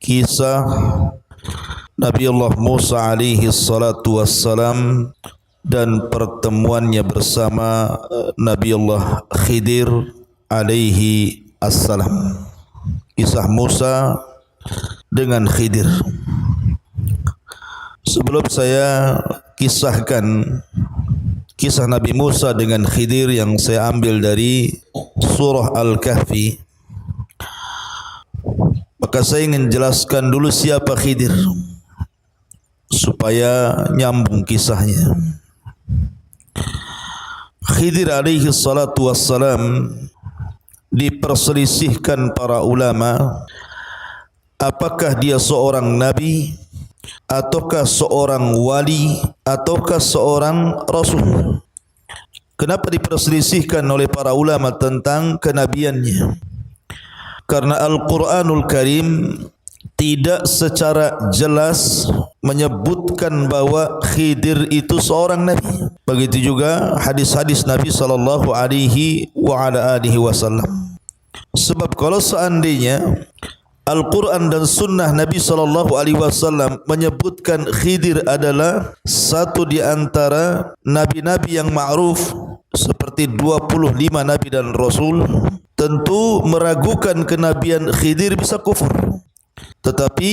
Kisah Nabi Allah Musa alaihi salatu wassalam dan pertemuannya bersama Nabi Allah Khidir alaihi assalam. Kisah Musa dengan Khidir. Sebelum saya kisahkan kisah Nabi Musa dengan Khidir yang saya ambil dari surah Al-Kahfi, maka saya ingin jelaskan dulu siapa Khidir supaya nyambung kisahnya. Khidir alaihi salatu wassalam diperselisihkan para ulama apakah dia seorang nabi ataukah seorang wali ataukah seorang rasul. Kenapa diperselisihkan oleh para ulama tentang kenabiannya? Karena Al-Quranul Karim tidak secara jelas menyebutkan bahwa Khidir itu seorang nabi. Begitu juga hadis-hadis Nabi sallallahu alaihi wasallam. Sebab kalau seandainya Al-Quran dan Sunnah Nabi sallallahu alaihi wasallam menyebutkan Khidir adalah satu di antara nabi-nabi yang ma'ruf seperti 25 nabi dan rasul, tentu meragukan kenabian Khidir bisa kufur. Tetapi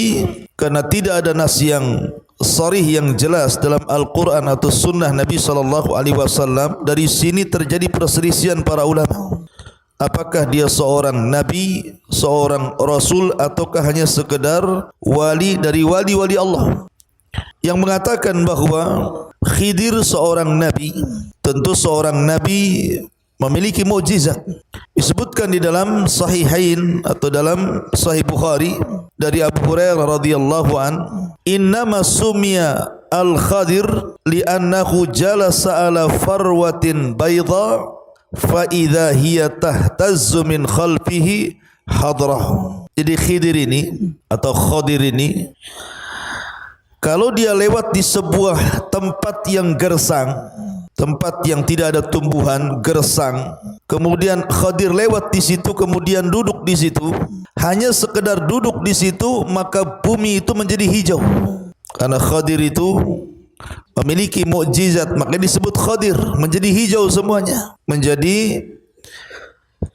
karena tidak ada nas yang sharih yang jelas dalam Al-Quran atau Sunnah Nabi sallallahu alaihi wasallam, dari sini terjadi perselisihan para ulama. Apakah dia seorang nabi, seorang rasul, ataukah hanya sekedar wali dari wali-wali Allah? Yang mengatakan bahawa Khidir seorang nabi, tentu seorang nabi memiliki mukjizat. Disebutkan di dalam Sahihain atau dalam Sahih Bukhari dari Abu Hurairah radhiyallahu an, "Innama sumiya al-Khadir li'annahu jalasa ala farwatin bayda fa idza hiya tahtazzu min khalfihi hadrah." Jadi Khidir ini atau Khadir ini, kalau dia lewat di sebuah tempat yang gersang, tempat yang tidak ada tumbuhan, gersang, kemudian Khadir lewat di situ, kemudian duduk di situ, hanya sekedar duduk di situ, maka bumi itu menjadi hijau. Karena Khadir itu memiliki mukjizat, maka disebut Khadir, menjadi hijau semuanya, menjadi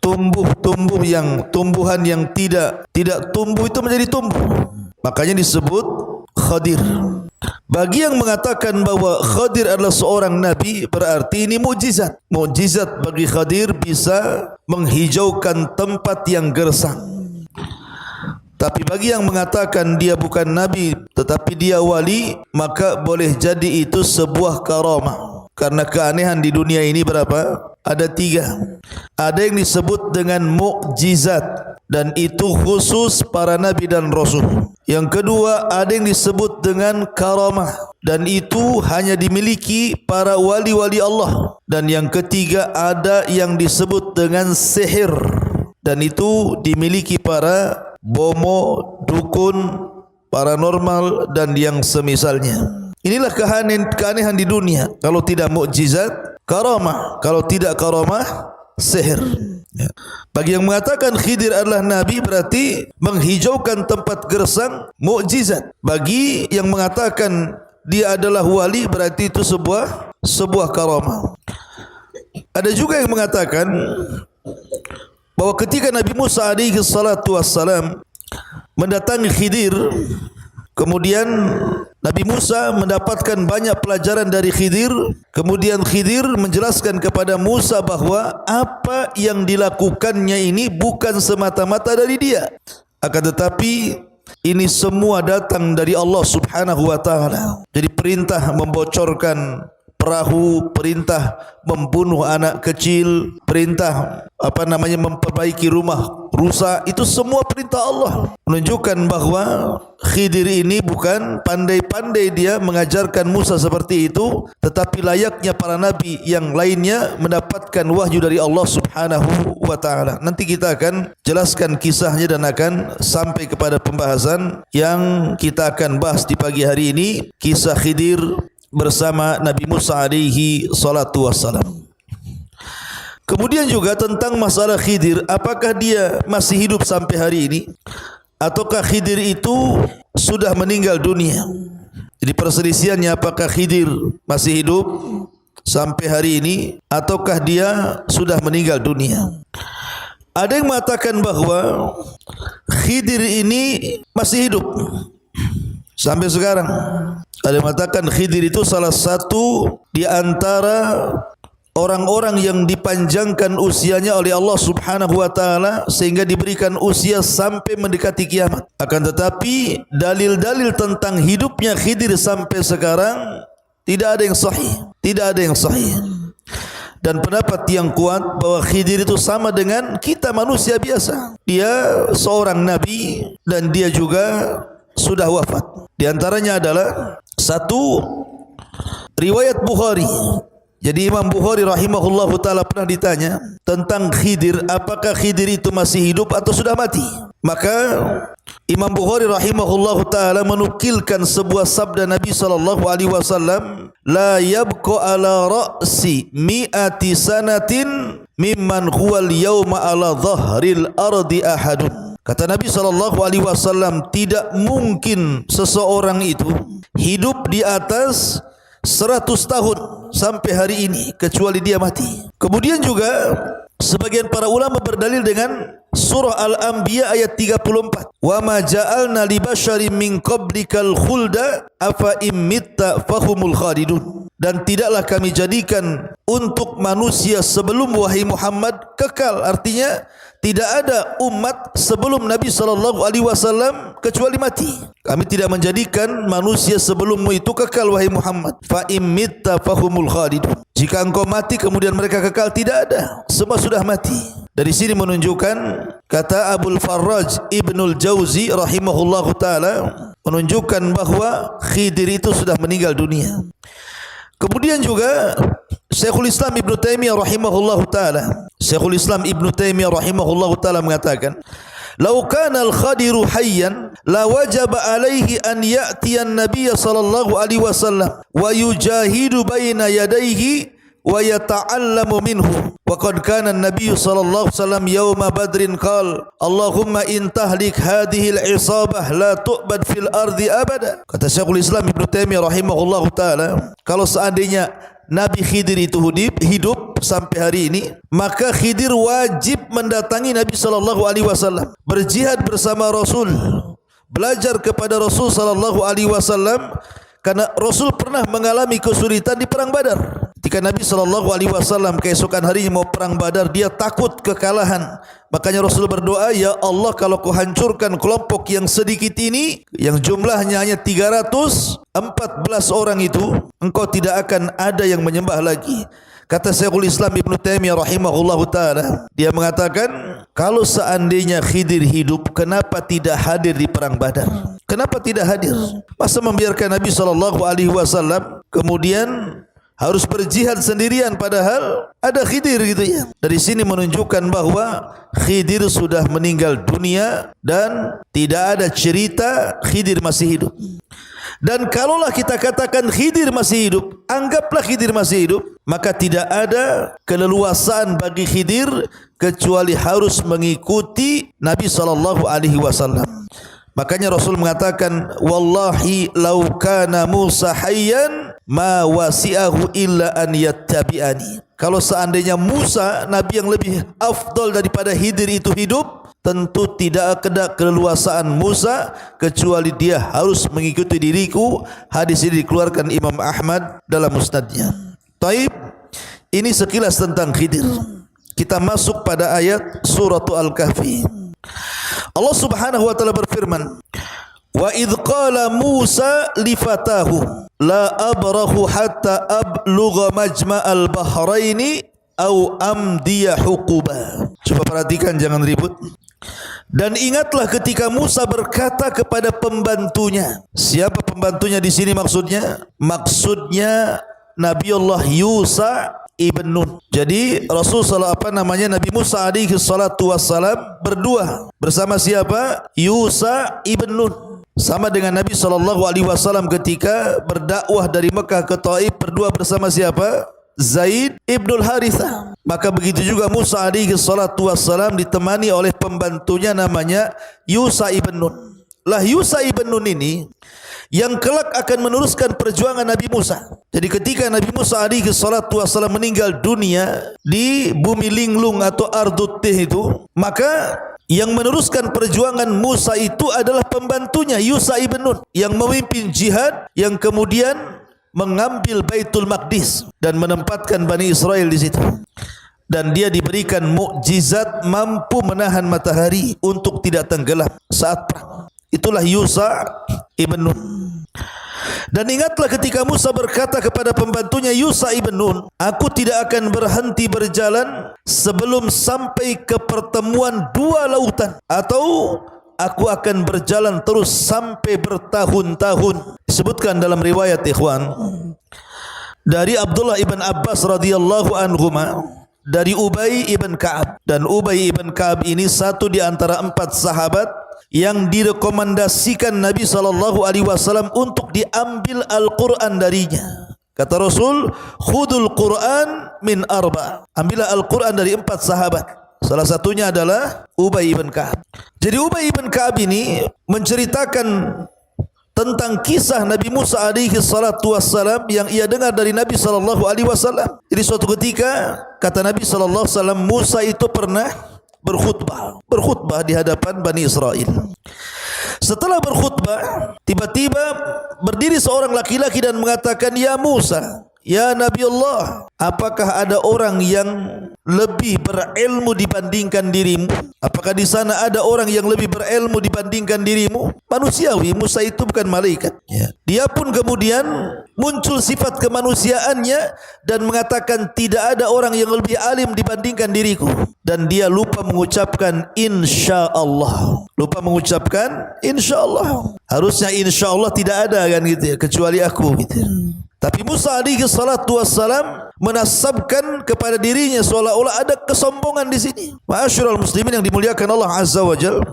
tumbuhan yang tidak tumbuh itu menjadi tumbuh, makanya disebut Khadir. Bagi yang mengatakan bahwa Khadir adalah seorang nabi, berarti ini mukjizat. Mukjizat bagi Khadir bisa menghijaukan tempat yang gersang. Tapi bagi yang mengatakan dia bukan nabi tetapi dia wali, maka boleh jadi itu sebuah karamah. Karena keanehan di dunia ini berapa? Ada 3. Ada yang disebut dengan mukjizat, dan itu khusus para nabi dan rasul. Yang kedua, ada yang disebut dengan karamah, dan itu hanya dimiliki para wali-wali Allah. Dan yang ketiga, ada yang disebut dengan sihir, dan itu dimiliki para bomo, dukun, paranormal dan yang semisalnya. Inilah keanehan di dunia. Kalau tidak mukjizat, karamah. Kalau tidak karamah, sihir. Bagi yang mengatakan Khidir adalah nabi, berarti menghijaukan tempat gersang, mukjizat. Bagi yang mengatakan dia adalah wali, berarti itu sebuah karamah. Ada juga yang mengatakan bahwa ketika Nabi Musa alaihi salatu wassalam mendatangi Khidir, kemudian Nabi Musa mendapatkan banyak pelajaran dari Khidir. Kemudian Khidir menjelaskan kepada Musa bahawa apa yang dilakukannya ini bukan semata-mata dari dia, akan tetapi ini semua datang dari Allah Subhanahu wa taala. Jadi perintah membocorkan perahu, perintah membunuh anak kecil, perintah memperbaiki rumah rusak, itu semua perintah Allah. Menunjukkan bahawa Khidir ini bukan pandai-pandai dia mengajarkan Musa seperti itu, tetapi layaknya para nabi yang lainnya mendapatkan wahyu dari Allah Subhanahu wa taala. Nanti kita akan jelaskan kisahnya dan akan sampai kepada pembahasan yang kita akan bahas di pagi hari ini, kisah Khidir bersama Nabi Musa alaihi salatu wassalam. Kemudian juga tentang masalah Khidir, apakah dia masih hidup sampai hari ini ataukah Khidir itu sudah meninggal dunia. Jadi perselisihannya apakah Khidir masih hidup sampai hari ini ataukah dia sudah meninggal dunia. Ada yang mengatakan bahawa Khidir ini masih hidup sampai sekarang. Ada yang mengatakan Khidir itu salah satu di antara orang-orang yang dipanjangkan usianya oleh Allah Subhanahu wa taala sehingga diberikan usia sampai mendekati kiamat. Akan tetapi dalil-dalil tentang hidupnya Khidir sampai sekarang tidak ada yang sahih, tidak ada yang sahih. Dan pendapat yang kuat bahwa Khidir itu sama dengan kita manusia biasa. Dia seorang nabi dan dia juga sudah wafat. Di antaranya adalah satu riwayat Bukhari. Jadi Imam Bukhari rahimahullahu taala pernah ditanya tentang Khidir, apakah Khidir itu masih hidup atau sudah mati? Maka Imam Bukhari rahimahullahu taala menukilkan sebuah sabda Nabi sallallahu alaihi wasallam, la yabqa ala ra'si mi'ati sanatin mimman huwal yawma ala dhahril ardi ahadun. Kata Nabi SAW, tidak mungkin seseorang itu hidup di atas 100 tahun sampai hari ini kecuali dia mati. Kemudian juga sebagian para ulama berdalil dengan surah Al-Anbiya ayat 34. Wa ma ja'alna li basyarin min qablikal khulda afa imitta fahumul khalidun. Dan tidaklah kami jadikan untuk manusia sebelum wahai Muhammad kekal. Artinya tidak ada umat sebelum Nabi SAW kecuali mati. Kami tidak menjadikan manusia sebelummu itu kekal wahai Muhammad. Fa imitta fahumul khalidun. Jika engkau mati kemudian mereka kekal, tidak ada. Semua sudah mati. Dari sini menunjukkan, kata Abul Farraj Ibnul Jauzi rahimahullahu taala, menunjukkan bahawa Khidir itu sudah meninggal dunia. Kemudian juga Syekhul Islam Ibn Taimiyah rahimahullahu taala, Syekhul Islam Ibn Taimiyah rahimahullahu taala mengatakan, "Lau kana al-Khadiru hayyan la wajaba alaihi an ya'tiya an-nabiy sallallahu alaihi wasallam wa yujahidu baina yadayhi wa yata'allamu minhu. Wa qad kana an-nabiy sallallahu alaihi wasallam yawma badrin qala, Allahumma in tahlik hadhihi al-isabah la tu'bad fil ardi abada." Kata Syekhul Islam Ibn Taimiyah rahimahullahu taala, kalau seandainya Nabi Khidir itu hidup sampai hari ini, maka Khidir wajib mendatangi Nabi SAW, berjihad bersama Rasul, belajar kepada Rasul SAW, karena Rasul pernah mengalami kesulitan di perang Badar. Ketika Nabi SAW keesokan harinya mau perang Badar, dia takut kekalahan. Makanya Rasul berdoa, ya Allah, kalau kau hancurkan kelompok yang sedikit ini, yang jumlahnya hanya 314 orang itu, engkau tidak akan ada yang menyembah lagi. Kata Syekhul Islam Ibn Taimiyah rahimahullahu taala, dia mengatakan, kalau seandainya Khidir hidup, kenapa tidak hadir di perang Badar? Kenapa tidak hadir? Masa membiarkan Nabi SAW kemudian harus berjihad sendirian, padahal ada Khidir gitu ya. Dari sini menunjukkan bahawa Khidir sudah meninggal dunia dan tidak ada cerita Khidir masih hidup. Dan kalaulah kita katakan Khidir masih hidup, anggaplah Khidir masih hidup, maka tidak ada keleluasaan bagi Khidir kecuali harus mengikuti Nabi SAW. Makanya Rasul mengatakan, wallahi law kana Musa hayyan ma wasi'ahu illa an yattabi'ani. Kalau seandainya Musa, nabi yang lebih afdal daripada Khidir itu hidup, tentu tidak ada keleluasaan Musa kecuali dia harus mengikuti diriku. Hadis ini dikeluarkan Imam Ahmad dalam musnadnya. Taib, ini sekilas tentang Khidir. Kita masuk pada ayat surah Al-Kahfi. Allah Subhanahu wa taala berfirman, Wa idh qala Musa li fatahu la abrahu hatta ablugha majma'al bahraini au amdiya huquba. Coba perhatikan, jangan ribut. Dan ingatlah ketika Musa berkata kepada pembantunya. Siapa pembantunya di sini maksudnya? Maksudnya Nabiullah Yusa ibn Nun. Jadi Nabi Musa alaihi salatu wassalam berdua bersama siapa? Yusa ibn Nun. Sama dengan Nabi SAW ketika berdakwah dari Mekah ke Taif berdua bersama siapa? Zaid ibnul Harithah. Maka begitu juga Musa alaihi salatu wassalam ditemani oleh pembantunya namanya Yusa ibn Nun. Lah Yusa ibn Nun ini yang kelak akan meneruskan perjuangan Nabi Musa. Jadi ketika Nabi Musa alaihi salatu wassalam meninggal dunia di bumi linglung atau Ardut Tih itu, maka yang meneruskan perjuangan Musa itu adalah pembantunya Yusa ibn Nun yang memimpin jihad, yang kemudian mengambil Baitul Maqdis dan menempatkan Bani Israel di situ. Dan dia diberikan mukjizat mampu menahan matahari untuk tidak tenggelam saat perang. Itulah Yusa ibn Nun. Dan ingatlah ketika Musa berkata kepada pembantunya Yusa ibn Nun, aku tidak akan berhenti berjalan sebelum sampai ke pertemuan dua lautan, atau aku akan berjalan terus sampai bertahun-tahun. Disebutkan dalam riwayat ikhwan dari Abdullah ibn Abbas radhiyallahu anhuma, dari Ubay ibn Ka'ab. Dan Ubay ibn Ka'ab ini satu di antara 4 sahabat yang direkomendasikan Nabi SAW untuk diambil Al-Quran darinya. Kata Rasul, khudul Quran min 4. Ambillah Al-Quran dari 4 sahabat. Salah satunya adalah Ubay ibn Ka'ab. Jadi Ubay ibn Ka'ab ini menceritakan tentang kisah Nabi Musa alaihi salatu wassalam yang ia dengar dari Nabi sallallahu alaihi wasallam. Jadi suatu ketika kata Nabi sallallahu alaihi wasallam, Musa itu pernah berkhutbah di hadapan Bani Israel. Setelah berkhutbah, tiba-tiba berdiri seorang laki-laki dan mengatakan, ya Musa, ya Nabi Allah, apakah ada orang yang lebih berilmu dibandingkan dirimu? Apakah di sana ada orang yang lebih berilmu dibandingkan dirimu? Manusiawi, Musa itu bukan malaikat. Dia pun kemudian muncul sifat kemanusiaannya dan mengatakan tidak ada orang yang lebih alim dibandingkan diriku. Dan dia lupa mengucapkan insya Allah. Lupa mengucapkan insya Allah. Harusnya insya Allah tidak ada kan gitu ya, kecuali aku gitu. Tapi Musa alaihi salatu wassalam menasabkan kepada dirinya seolah-olah ada kesombongan di sini. Ma'asyiral muslimin yang dimuliakan Allah Azza wa Jalla.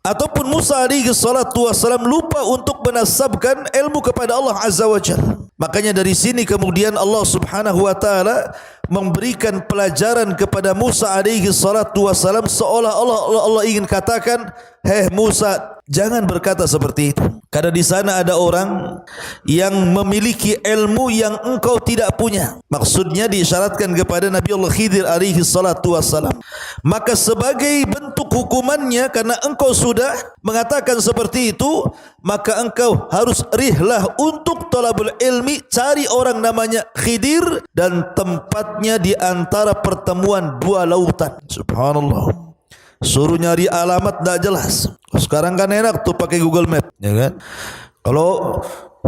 Ataupun Musa alaihi salatu wassalam lupa untuk menasabkan ilmu kepada Allah Azza wa Jalla. Makanya dari sini kemudian Allah Subhanahu wa taala memberikan pelajaran kepada Musa alaihi salatu wassalam seolah-olah Allah ingin katakan, "Hei Musa, jangan berkata seperti itu. Karena di sana ada orang yang memiliki ilmu yang engkau tidak punya." Maksudnya diisyaratkan kepada Nabi Allah Khidir alaihi salatu wassalam. Maka sebagai bentuk hukumannya, karena engkau sudah mengatakan seperti itu, maka engkau harus rihlah untuk talabul ilmi, cari orang namanya Khidir dan tempatnya di antara pertemuan dua lautan. Subhanallah. Suruh nyari alamat tak jelas. Sekarang kan enak tuh pakai Google Map, ya kan? Kalau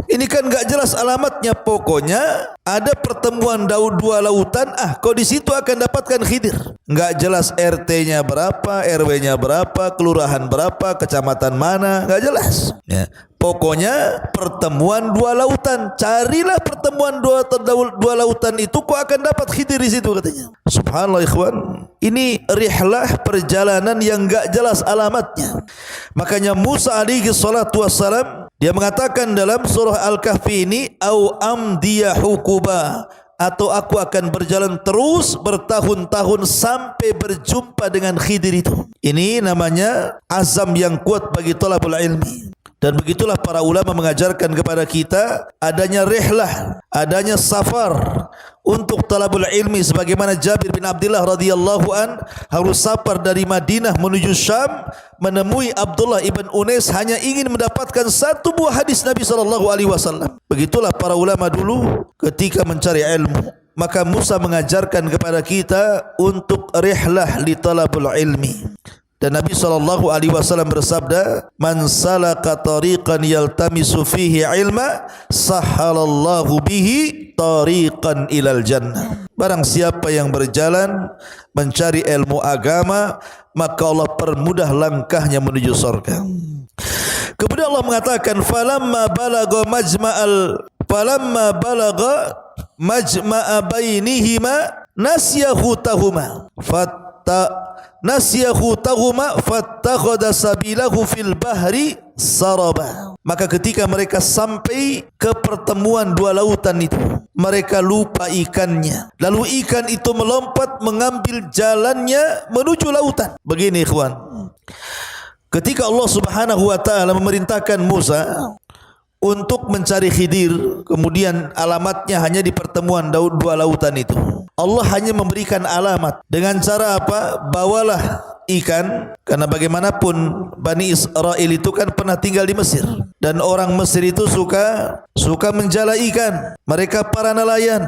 ini kan enggak jelas alamatnya, pokoknya ada pertemuan dua lautan, kau di situ akan dapatkan Khidir. Enggak jelas RT-nya berapa, RW-nya berapa, kelurahan berapa, kecamatan mana, enggak jelas. Ya. Pokoknya pertemuan dua lautan, carilah pertemuan dua lautan itu, kau akan dapat Khidir di situ katanya. Subhanallah ikhwan. Ini rihlah perjalanan yang enggak jelas alamatnya. Makanya Musa alaihi salatu wassalam dia mengatakan dalam surah Al-Kahfi ini, au amdiya hukuba, atau aku akan berjalan terus bertahun-tahun sampai berjumpa dengan Khidir itu. Ini namanya azam yang kuat bagi talabul ilmi. Dan begitulah para ulama mengajarkan kepada kita adanya rihlah, adanya safar untuk talabul ilmi, sebagaimana Jabir bin Abdullah radhiyallahu an harus safar dari Madinah menuju Syam menemui Abdullah ibn Unais hanya ingin mendapatkan satu buah hadis Nabi sallallahu alaihi wasallam. Begitulah para ulama dulu ketika mencari ilmu. Maka Musa mengajarkan kepada kita untuk rihlah li talabul ilmi. Dan Nabi SAW bersabda, "Man salaka tariqan yaltamisu fihi ilma, sahhalallahu bihi tariqan ilal jannah." Barang siapa yang berjalan mencari ilmu agama, maka Allah permudah langkahnya menuju surga. Kemudian Allah mengatakan, "Falamma balagha majma'a bainihima nasiya hutahuma fattakhadha sabilahu fil bahri saraba." Maka ketika mereka sampai ke pertemuan dua lautan itu, mereka lupa ikannya. Lalu ikan itu melompat mengambil jalannya menuju lautan. Begini ikhwan, ketika Allah Subhanahu wa taala memerintahkan Musa untuk mencari Khidir, kemudian alamatnya hanya di pertemuan dua lautan itu. Allah hanya memberikan alamat dengan cara apa? Bawalah ikan, karena bagaimanapun Bani Israel itu kan pernah tinggal di Mesir, dan orang Mesir itu suka menjala ikan. Mereka para nelayan,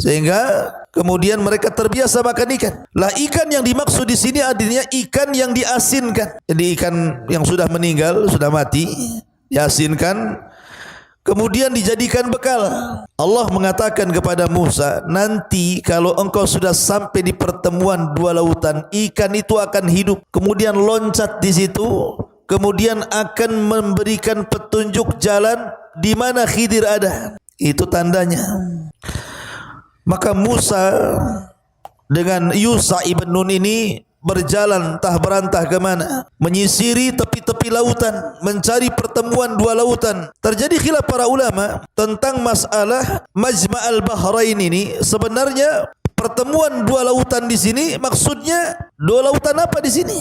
sehingga kemudian mereka terbiasa makan ikan. Lah ikan yang dimaksud di sini artinya ikan yang diasinkan. Jadi ikan yang sudah meninggal, sudah mati, diasinkan, kemudian dijadikan bekal. Allah mengatakan kepada Musa, nanti kalau engkau sudah sampai di pertemuan dua lautan, ikan itu akan hidup, kemudian loncat di situ, kemudian akan memberikan petunjuk jalan di mana Khidir ada. Itu tandanya. Maka Musa dengan Yusha ibn Nun ini berjalan entah berantah ke mana, menyisiri tepi-tepi lautan, mencari pertemuan dua lautan. Terjadi khilaf para ulama tentang masalah Majma'al Bahrain ini. Sebenarnya pertemuan dua lautan di sini maksudnya dua lautan apa di sini?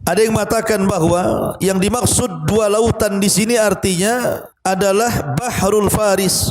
Ada yang mengatakan bahwa yang dimaksud dua lautan di sini artinya adalah Bahrul Faris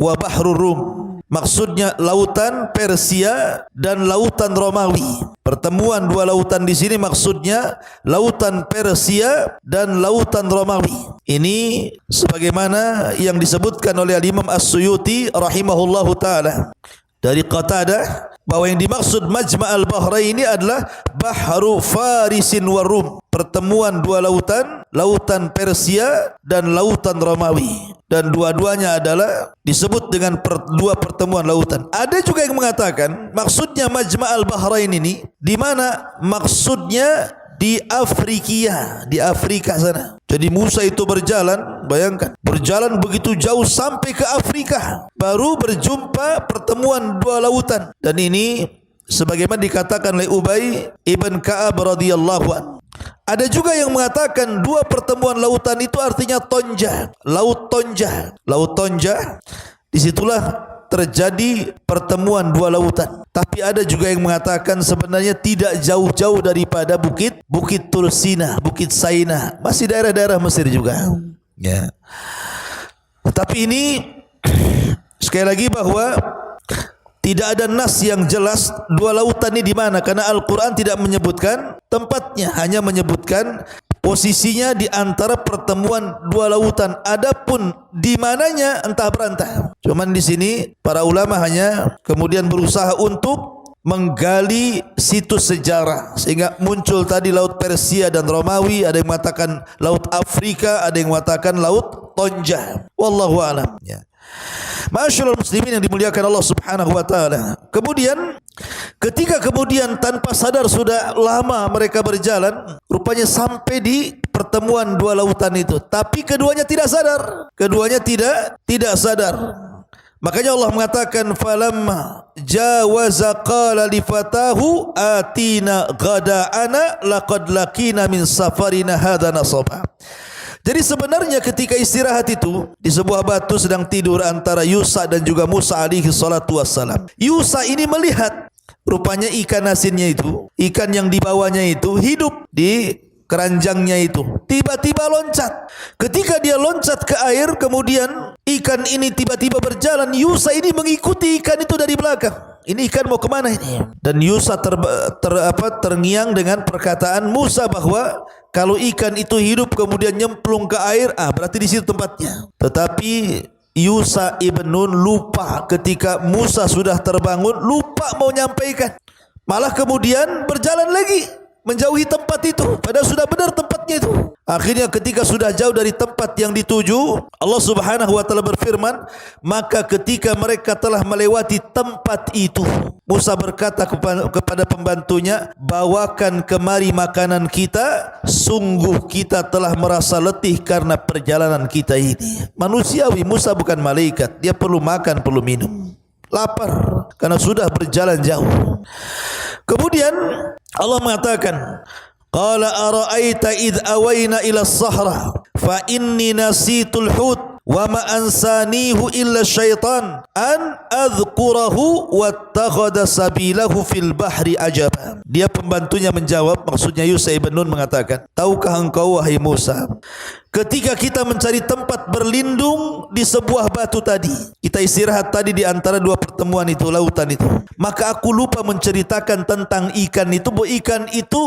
wa Bahrul Rum. Maksudnya lautan Persia dan lautan Romawi. Pertemuan dua lautan di sini maksudnya lautan Persia dan lautan Romawi. Ini sebagaimana yang disebutkan oleh Imam As-Suyuti rahimahullahu taala dari Qatadah, bahwa yang dimaksud Majma'al Bahrain ini adalah Bahru Farisin wa Rum. Pertemuan dua lautan, lautan Persia dan lautan Romawi. Dan dua-duanya adalah disebut dengan dua pertemuan lautan. Ada juga yang mengatakan maksudnya Majma'al Bahrain ini di mana maksudnya di Afrika sana. Jadi Musa itu berjalan, bayangkan, berjalan begitu jauh sampai ke Afrika, baru berjumpa pertemuan dua lautan. Dan ini sebagaimana dikatakan oleh Ubay ibn Ka'ab radhiyallahu anhu. Ada juga yang mengatakan dua pertemuan lautan itu artinya Tonja, Laut Tonja. Laut Tonja, disitulah terjadi pertemuan dua lautan. Tapi ada juga yang mengatakan sebenarnya tidak jauh-jauh daripada Bukit Tursina, Bukit Saina, masih daerah-daerah Mesir juga. Ya. Tapi ini sekali lagi bahwa tidak ada nas yang jelas dua lautan ini di mana, karena Al-Quran tidak menyebutkan tempatnya, hanya menyebutkan posisinya di antara pertemuan dua lautan. Adapun di mananya entah berantah. Cuman di sini para ulama hanya kemudian berusaha untuk menggali situs sejarah sehingga muncul tadi Laut Persia dan Romawi. Ada yang mengatakan Laut Afrika, ada yang mengatakan Laut Tonja. Wallahu a'lam. Ya. Ma'asyiral muslimin yang dimuliakan Allah Subhanahu wa taala. Kemudian ketika tanpa sadar sudah lama mereka berjalan, rupanya sampai di pertemuan dua lautan itu, tapi keduanya tidak sadar. Keduanya tidak sadar. Makanya Allah mengatakan falamma jawaza qala li fatahu atina ghada'ana laqad laqina min safarina hadza nasaba. Jadi sebenarnya ketika istirahat itu di sebuah batu sedang tidur antara Yusha dan juga Musa alaihi salatu wassalam. Yusha ini melihat rupanya ikan asinnya itu, ikan yang dibawanya itu hidup di keranjangnya itu. Tiba-tiba loncat. Ketika dia loncat ke air, kemudian ikan ini tiba-tiba berjalan. Yusha ini mengikuti ikan itu dari belakang. Ini ikan mau kemana ini? Dan Yusha terngiang dengan perkataan Musa bahwa kalau ikan itu hidup kemudian nyemplung ke air, berarti di situ tempatnya. Tetapi Yusha ibn Nun lupa ketika Musa sudah terbangun, lupa mau nyampaikan. Malah kemudian berjalan lagi menjauhi tempat itu, padahal sudah benar tempatnya itu. Akhirnya ketika sudah jauh dari tempat yang dituju, Allah Subhanahu wa taala berfirman, maka ketika mereka telah melewati tempat itu, Musa berkata kepada pembantunya, bawakan kemari makanan kita, sungguh kita telah merasa letih karena perjalanan kita ini. Manusiawi, Musa bukan malaikat, dia perlu makan, perlu minum, lapar karena sudah berjalan jauh. Kemudian Allah mengatakan, qala ara'aita idh awayna ila as-sahra fa inni nasitul hut wa ma ansanihu illa syaitan an adhkurahu wattakhadha sabilahu fil bahri ajaba. Dia pembantunya menjawab, maksudnya Yusha ibn Nun mengatakan, tahukah engkau wahai Musa, ketika kita mencari tempat berlindung di sebuah batu tadi, kita istirahat tadi di antara dua pertemuan itu, lautan itu, maka aku lupa menceritakan tentang ikan itu, bahwa ikan itu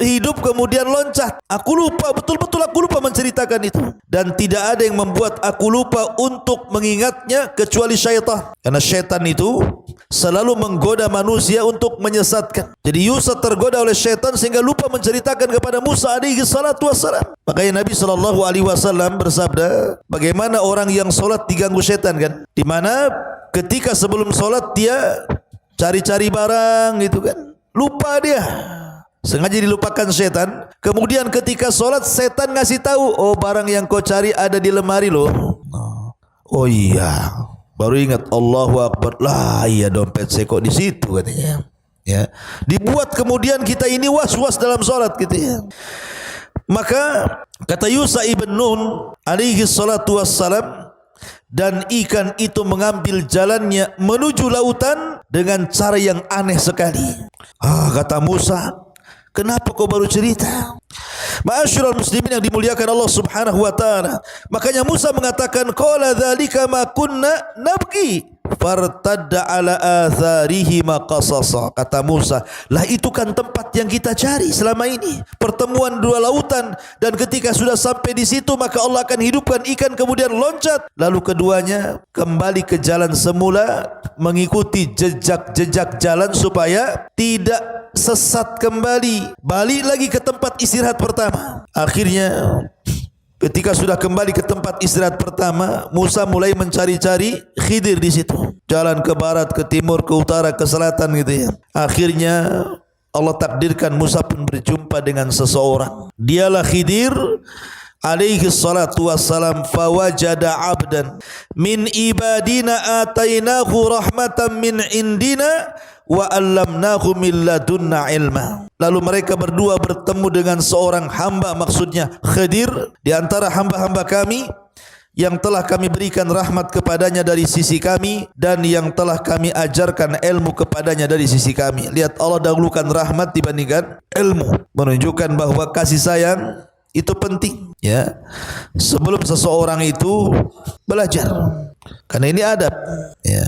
hidup kemudian loncat. Aku lupa, betul-betul aku lupa menceritakan itu. Dan tidak ada yang membuat aku lupa untuk mengingatnya kecuali syaitan. Karena syaitan itu selalu menggoda manusia untuk menyesatkan. Jadi Yusha tergoda oleh syaitan sehingga lupa menceritakan kepada Musa alaihi salatu wassalam. Makanya Nabi SAW bersabda, bagaimana orang yang solat diganggu syaitan kan? Di mana ketika sebelum solat dia cari-cari barang gitu kan, lupa dia, sengaja dilupakan setan. Kemudian ketika solat setan ngasih tahu, oh barang yang kau cari ada di lemari loh. Oh iya, baru ingat, Allahu Akbar, lah iya dompet saya kok di situ katanya. Ya, dibuat kemudian kita ini was-was dalam solat gitu ya. Maka kata Yusha ibn Nun alaihi salatu wassalam, dan ikan itu mengambil jalannya menuju lautan dengan cara yang aneh sekali. Kata Musa, kenapa kau baru cerita? Ma'asyiral muslimin yang dimuliakan Allah Subhanahu wa taala. Makanya Musa mengatakan, qala dzalika ma kunna nabqi fartadda ala atharihi ma qasasa. Kata Musa, lah itu kan tempat yang kita cari selama ini, pertemuan dua lautan, dan ketika sudah sampai di situ maka Allah akan hidupkan ikan kemudian loncat, lalu keduanya kembali ke jalan semula mengikuti jejak-jejak jalan supaya tidak sesat kembali, balik lagi ke tempat istirahat pertama. Akhirnya ketika sudah kembali ke tempat istirahat pertama, Musa mulai mencari-cari Khidir di situ. Jalan ke barat, ke timur, ke utara, ke selatan gitu ya. Akhirnya Allah takdirkan Musa pun berjumpa dengan seseorang. Dialah Khidir alaihi salatu wassalam. Fawajada abdan min ibadina atainahu rahmatan min indina wa 'allamnahu min ladunna ilma. Lalu mereka berdua bertemu dengan seorang hamba, maksudnya Khidir, di antara hamba-hamba kami yang telah kami berikan rahmat kepadanya dari sisi kami dan yang telah kami ajarkan ilmu kepadanya dari sisi kami. Lihat, Allah dahulukan rahmat dibandingkan ilmu, menunjukkan bahwa kasih sayang itu penting ya. Sebelum seseorang itu belajar, karena ini adab ya.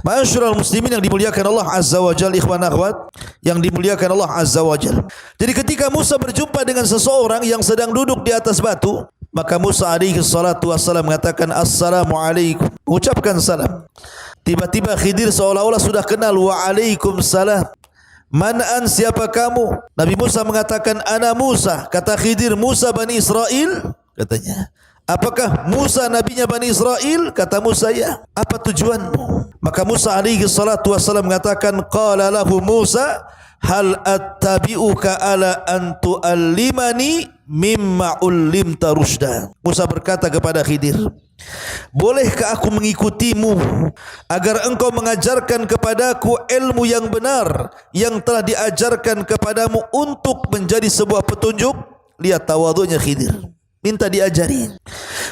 Ma'asyiral muslimin yang dimuliakan Allah Azza wa Jalla, ikhwan akhwat yang dimuliakan Allah Azza wa Jalla. Jadi ketika Musa berjumpa dengan seseorang yang sedang duduk di atas batu, maka Musa alaihi salatu wassalam mengatakan assalamualaikum, mengucapkan salam. Tiba-tiba Khidir seolah-olah sudah kenal, wa alaikumussalam. Man'an, siapa kamu? Nabi Musa mengatakan ana Musa. Kata Khidir, Musa Bani Israel? Katanya, apakah Musa nabinya Bani Israel? Kata Musa, ya. Apa tujuanmu? Maka Musa alaihi salatu wassalam mengatakan, qala lahu Musa, hal attabi'uka ala an tu'allimani mimma ullimta rusyda. Musa berkata kepada Khidir, bolehkah aku mengikutimu agar engkau mengajarkan kepadaku ilmu yang benar yang telah diajarkan kepadamu untuk menjadi sebuah petunjuk? Lihat tawadhunya Khidir, minta diajari.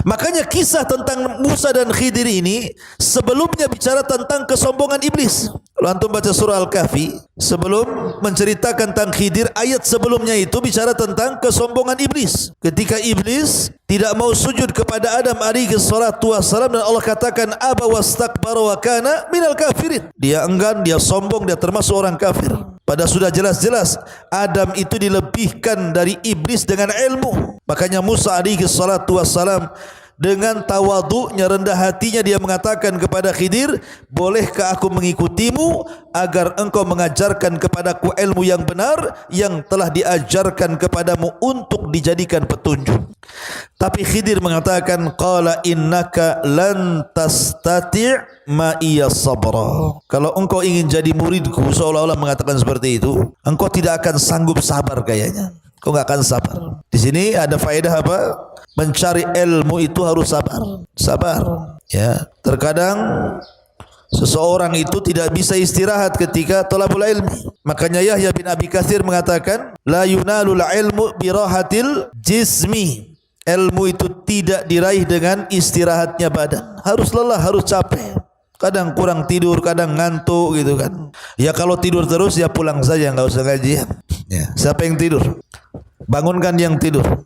Makanya kisah tentang Musa dan Khidir ini sebelumnya bicara tentang kesombongan iblis. Kalau antum baca surah Al-Kahfi, sebelum menceritakan tentang Khidir, ayat sebelumnya itu bicara tentang kesombongan iblis. Ketika iblis tidak mau sujud kepada Adam alaihi salatu wassalam, dan Allah katakan aba wastakbara wa kana minal kafirin. Dia enggan, dia sombong, dia termasuk orang kafir. Padahal sudah jelas-jelas Adam itu dilebihkan dari iblis dengan ilmu. Makanya Musa alaihi salatu wassalam dengan tawadhu'nya, rendah hatinya dia mengatakan kepada Khidir, bolehkah aku mengikutimu agar engkau mengajarkan kepadaku ilmu yang benar yang telah diajarkan kepadamu untuk dijadikan petunjuk. Tapi Khidir mengatakan, qala innaka lan tastati' ma iya sabra. Kalau engkau ingin jadi muridku, seolah-olah mengatakan seperti itu, engkau tidak akan sanggup sabar kayaknya. Kau enggak akan sabar. Di sini ada faedah apa? Mencari ilmu itu harus sabar. Sabar. Ya. Terkadang seseorang itu tidak bisa istirahat ketika thalabul ilmi. Makanya Yahya bin Abi Katsir mengatakan, la yunalul ilmu birahatil jismi. Ilmu itu tidak diraih dengan istirahatnya badan. Harus lelah, harus capek. Kadang kurang tidur, kadang ngantuk gitu kan. Ya kalau tidur terus ya pulang saja, enggak usah ngaji. Ya. Siapa yang tidur? Bangunkan yang tidur.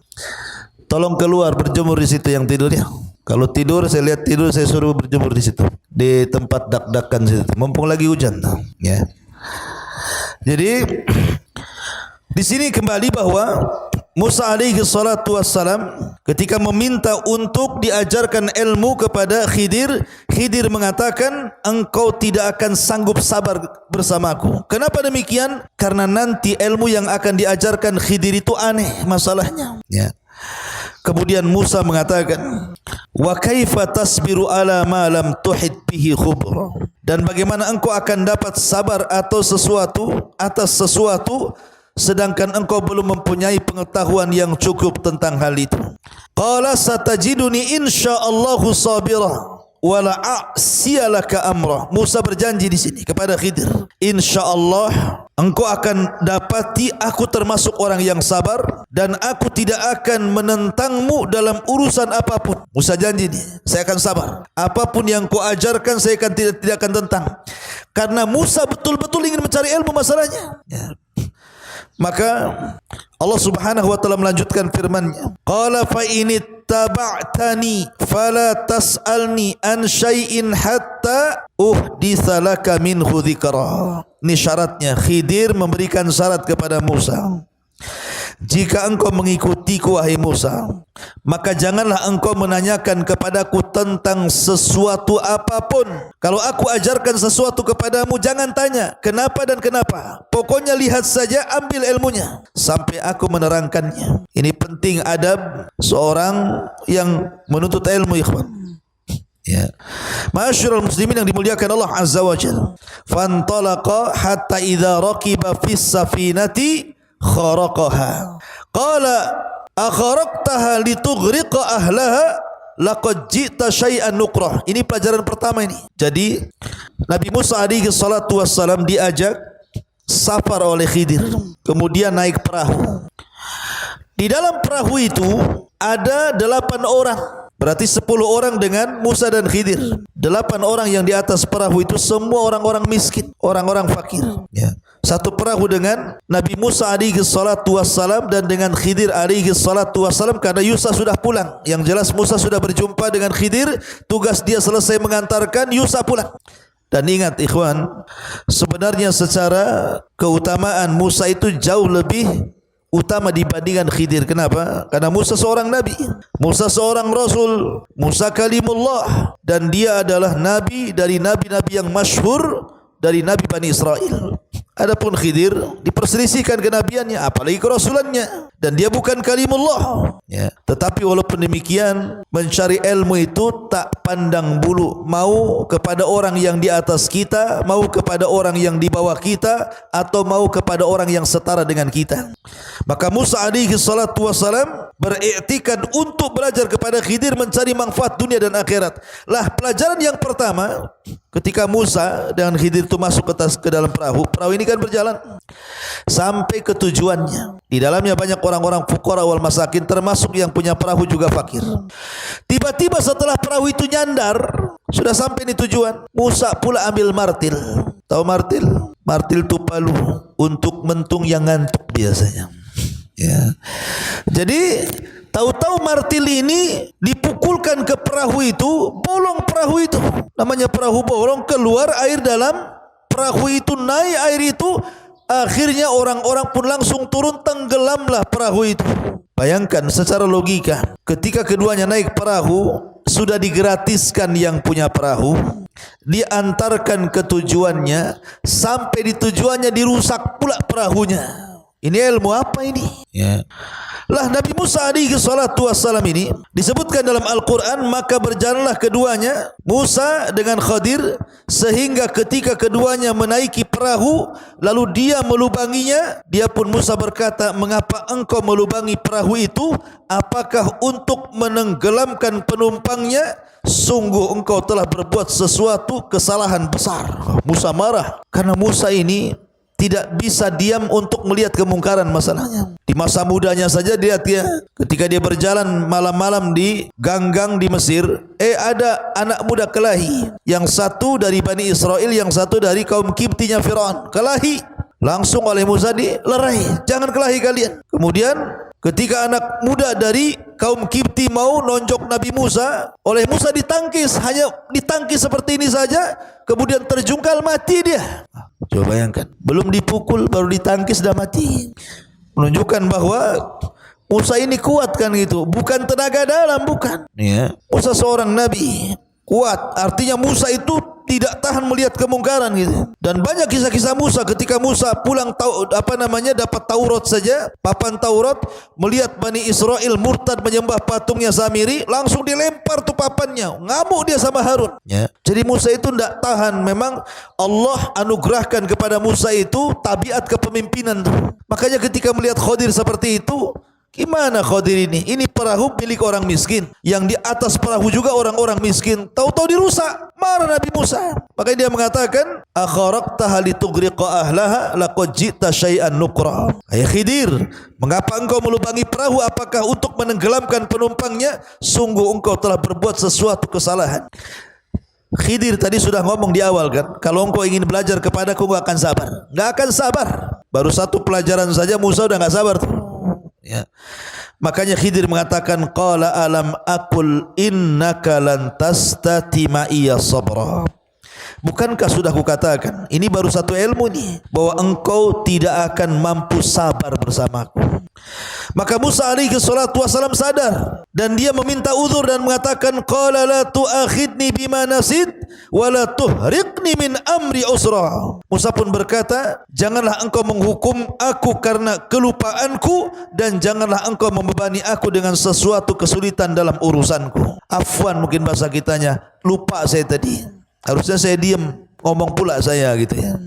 Tolong keluar berjemur di situ yang tidurnya. Kalau tidur, saya lihat tidur, saya suruh berjemur di situ, di tempat dak-dakan situ. Mumpung lagi hujan, ya. Jadi di sini kembali bahwa Musa alaihi salatu wassalam ketika meminta untuk diajarkan ilmu kepada Khidir, Khidir mengatakan, engkau tidak akan sanggup sabar bersamaku. Kenapa demikian? Karena nanti ilmu yang akan diajarkan Khidir itu aneh masalahnya. Ya. Kemudian Musa mengatakan, wa kaifa tasbiru ala ma lam tuhid bihi khubra. Dan bagaimana engkau akan dapat sabar atau sesuatu atas sesuatu sedangkan engkau belum mempunyai pengetahuan yang cukup tentang hal itu. Qala satajiduni insyaallahu sabira wala a'siyalaka amra. Musa berjanji di sini kepada Khidir, insyaallah engkau akan dapati aku termasuk orang yang sabar dan aku tidak akan menentangmu dalam urusan apapun. Musa janji nih, saya akan sabar. Apapun yang kau ajarkan saya akan tidak akan tentang. Karena Musa betul-betul ingin mencari ilmu masalahnya. Ya. Maka Allah Subhanahu wa taala melanjutkan firman-Nya, qala fa in ittaba'tani fala tas'alni an syai'in hatta uhditsa laka minhu dzikra. Ini syaratnya. Khidir memberikan syarat kepada Musa, jika engkau mengikutiku wahai Musa, maka janganlah engkau menanyakan kepadaku tentang sesuatu apapun. Kalau aku ajarkan sesuatu kepadamu, jangan tanya kenapa dan kenapa. Pokoknya lihat saja, ambil ilmunya sampai aku menerangkannya. Ini penting adab seorang yang menuntut ilmu, ikhwan. Ya. Ma'asyiral muslimin yang dimuliakan Allah Azza wa Jalla. Fantalaqa hatta idza raqiba fis safinati kharaqaha. Qala akharaqtaha litughriqa ahlaha laqad ji'ta syai'an nukrah. Ini pelajaran pertama ini. Jadi Nabi Musa alaihi salatu wassalam diajak safar oleh Khidir, kemudian naik perahu. Di dalam perahu itu ada 8 orang. Berarti 10 orang dengan Musa dan Khidir. 8 orang yang di atas perahu itu semua orang-orang miskin, orang-orang fakir. Ya. Satu perahu dengan Nabi Musa alaihi salatu wassalam dan dengan Khidir alaihi salatu wassalam, karena Yusa sudah pulang. Yang jelas Musa sudah berjumpa dengan Khidir, tugas dia selesai mengantarkan, Yusa pulang. Dan ingat ikhwan, sebenarnya secara keutamaan Musa itu jauh lebih utama dibandingkan Khidir. Kenapa? Karena Musa seorang nabi, Musa seorang rasul, Musa kalimullah, dan dia adalah nabi dari nabi-nabi yang masyhur dari Nabi Bani Israel. Adapun Khidir diperselisihkan kenabiannya, apalagi kerasulannya, dan dia bukan kalimullah. Ya. Tetapi walaupun demikian, mencari ilmu itu tak pandang bulu, mau kepada orang yang di atas kita, mau kepada orang yang di bawah kita, atau mau kepada orang yang setara dengan kita. Maka Musa alaihi salatu wassalam beriktikad untuk belajar kepada Khidir, mencari manfaat dunia dan akhirat. Lah, pelajaran yang pertama, ketika Musa dengan Khidir itu masuk ke dalam perahu ini kan berjalan sampai ke tujuannya. Di dalamnya banyak orang-orang fuqara wal masakin, termasuk yang punya perahu juga fakir. Tiba-tiba setelah perahu itu nyandar, sudah sampai di tujuan, Musa pula ambil martil. Tahu martil? Martil itu palu untuk mentung yang ngantuk biasanya. Ya. Jadi tahu-tahu martil ini dipukulkan ke perahu itu, bolong perahu itu. Namanya perahu bolong, keluar air dalam perahu itu, naik air itu, Akhirnya orang-orang pun langsung turun, tenggelamlah perahu itu. Bayangkan secara logika, ketika keduanya naik perahu, sudah digratiskan yang punya perahu, diantarkan ke tujuannya, sampai di tujuannya dirusak pula perahunya. Ini ilmu apa ini? Ya. Lah Nabi Musa alaihi salatu wassalam ini disebutkan dalam Al-Quran, maka berjalanlah keduanya, Musa dengan Khadir, sehingga ketika keduanya menaiki perahu, lalu dia melubanginya. Dia pun Musa berkata, mengapa engkau melubangi perahu itu? Apakah untuk menenggelamkan penumpangnya? Sungguh engkau telah berbuat sesuatu kesalahan besar. Musa marah karena Musa ini tidak bisa diam untuk melihat kemungkaran masalahnya. Di masa mudanya saja dia ketika dia berjalan malam-malam di gang-gang di Mesir, ada anak muda kelahi, yang satu dari Bani Israel, yang satu dari kaum Kiptinya Firaun. Kelahi, langsung oleh Musa dilerai, jangan kelahi kalian. Kemudian ketika anak muda dari kaum Kipti mau nonjok Nabi Musa, oleh Musa ditangkis, hanya ditangkis seperti ini saja, kemudian terjungkal, mati dia. Coba bayangkan, belum dipukul baru ditangkis dah mati. Menunjukkan bahwa Musa ini kuat kan gitu, bukan tenaga dalam, bukan. Ya. Musa seorang nabi, kuat. Artinya Musa itu tidak tahan melihat kemungkaran gitu. Dan banyak kisah-kisah Musa ketika Musa pulang dapat Taurat saja, papan Taurat, melihat Bani Israel murtad menyembah patungnya Samiri, langsung dilempar tuh papannya. Ngamuk dia sama Harun. Ya. Jadi Musa itu tidak tahan. Memang Allah anugerahkan kepada Musa itu tabiat kepemimpinan tuh. Makanya ketika melihat Khadir seperti itu, gimana Khadir ini? Ini perahu milik orang miskin, yang di atas perahu juga orang-orang miskin. Tahu-tahu dirusak. Marah Nabi Musa. Makanya dia mengatakan, akharaqtaha litughriqa ahlaha laqad ji'ta syai'an nukra. Hai Khidir, mengapa engkau melubangi perahu? Apakah untuk menenggelamkan penumpangnya? Sungguh engkau telah berbuat sesuatu kesalahan. Khidir tadi sudah ngomong di awal kan, kalau engkau ingin belajar kepadaku enggak akan sabar. Enggak akan sabar. Baru satu pelajaran saja Musa udah enggak sabar tuh. Ya. Makanya Khidir mengatakan, qala alam aqul innaka lan tastati ma'iya sabra. Bukankah sudah kukatakan, ini baru satu ilmu nih, bahwa engkau tidak akan mampu sabar bersamaku. Maka Musa alaihi salatu wasalam sadar, dan dia meminta uzur dan mengatakan, qala la tu'akhidni bima nasid wa la tuhriqni min amri usra. Musa pun berkata, janganlah engkau menghukum aku karena kelupaanku, dan janganlah engkau membebani aku dengan sesuatu kesulitan dalam urusanku. Afwan mungkin bahasa kitanya, lupa saya tadi. Harusnya saya diam, ngomong pula saya gitu ya.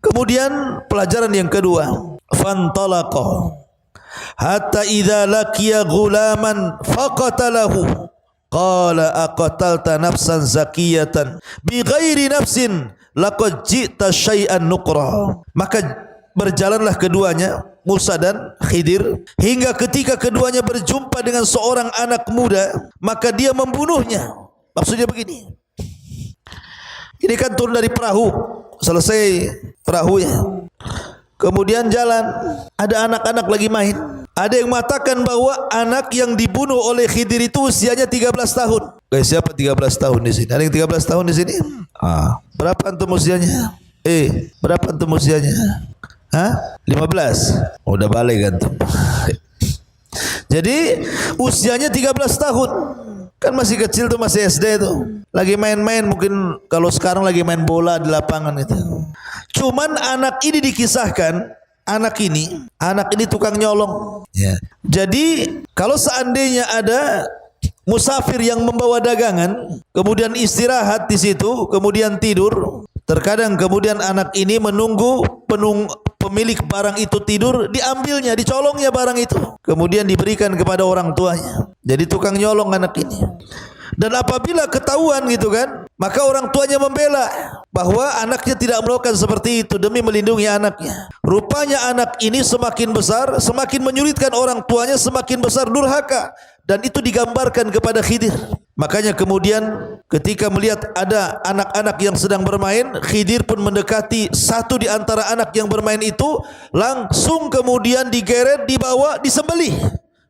Kemudian pelajaran yang kedua, fantalaqa hatta idza laqiya ghulaman faqatalahu qala aqatalta nafsan zakiyatan bighairi nafsin laqad ji'ta syai'an nukra. Maka berjalanlah keduanya, Musa dan Khidir, hingga ketika keduanya berjumpa dengan seorang anak muda, maka dia membunuhnya. Maksudnya begini, ini kan turun dari perahu, selesai perahunya, kemudian jalan, ada anak-anak lagi main. Ada yang mengatakan bahwa anak yang dibunuh oleh Khidir itu usianya 13 tahun. Siapa 13 tahun di sini? Ada yang 13 tahun di sini? Berapa antum usianya? Berapa antum usianya? 15. Udah balik antum. Jadi usianya 13 tahun. Kan masih kecil tuh, masih SD tuh. Lagi main-main, mungkin kalau sekarang lagi main bola di lapangan itu. Cuman anak ini dikisahkan, anak ini tukang nyolong. Ya. Jadi kalau seandainya ada musafir yang membawa dagangan, kemudian istirahat di situ, kemudian tidur, terkadang kemudian anak ini menunggu pemilik barang itu tidur, diambilnya, dicolongnya barang itu, kemudian diberikan kepada orang tuanya. Jadi tukang nyolong anak ini. Dan apabila ketahuan gitu kan, maka orang tuanya membela bahwa anaknya tidak melakukan seperti itu demi melindungi anaknya. Rupanya anak ini semakin besar, semakin menyulitkan orang tuanya, semakin besar durhaka. Dan itu digambarkan kepada Khidir. Makanya kemudian ketika melihat ada anak-anak yang sedang bermain, Khidir pun mendekati satu di antara anak yang bermain itu, langsung kemudian digeret, dibawa, disembelih,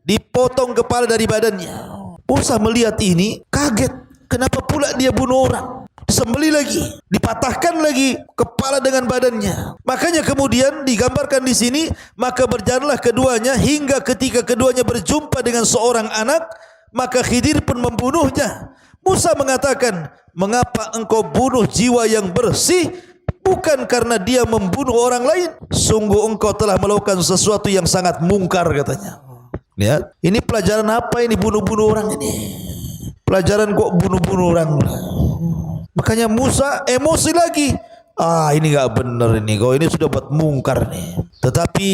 dipotong kepala dari badannya. Musa melihat ini kaget, kenapa pula dia bunuh orang? disembelih lagi, dipatahkan lagi kepala dengan badannya. Makanya kemudian digambarkan di sini, maka berjalanlah keduanya hingga ketika keduanya berjumpa dengan seorang anak, maka Khidir pun membunuhnya. Musa mengatakan, mengapa engkau bunuh jiwa yang bersih? Bukan karena dia membunuh orang lain. Sungguh engkau telah melakukan sesuatu yang sangat mungkar, katanya. Lihat, ini pelajaran apa ini bunuh-bunuh orang ini? Pelajaran kok bunuh-bunuh orang? Makanya Musa emosi lagi. Ini enggak benar ini. Kau ini sudah buat mungkar nih. Tetapi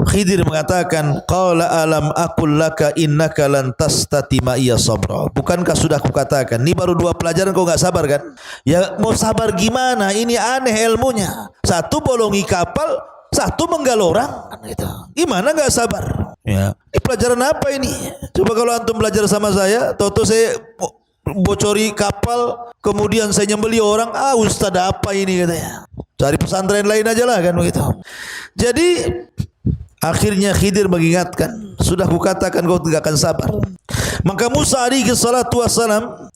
Khidir mengatakan, qala alam aqul laka innaka lan tastati ma iya sabra. Bukankah sudah kukatakan, ini baru 2 pelajaran kau enggak sabar kan? Ya mau sabar gimana? Ini aneh ilmunya. Satu bolongi kapal, satu menggal orang, gitu. Gimana enggak sabar? Ya. Ini pelajaran apa ini? Coba kalau antum belajar sama saya, toto saya bocori kapal, kemudian saya nyembeli orang, ustaz apa ini, katanya. Cari pesantren lain aja lah kan begitu. Jadi akhirnya Khidir mengingatkan, sudah kukatakan kau tidak akan sabar. Maka Musa alaihi salatu wasalam,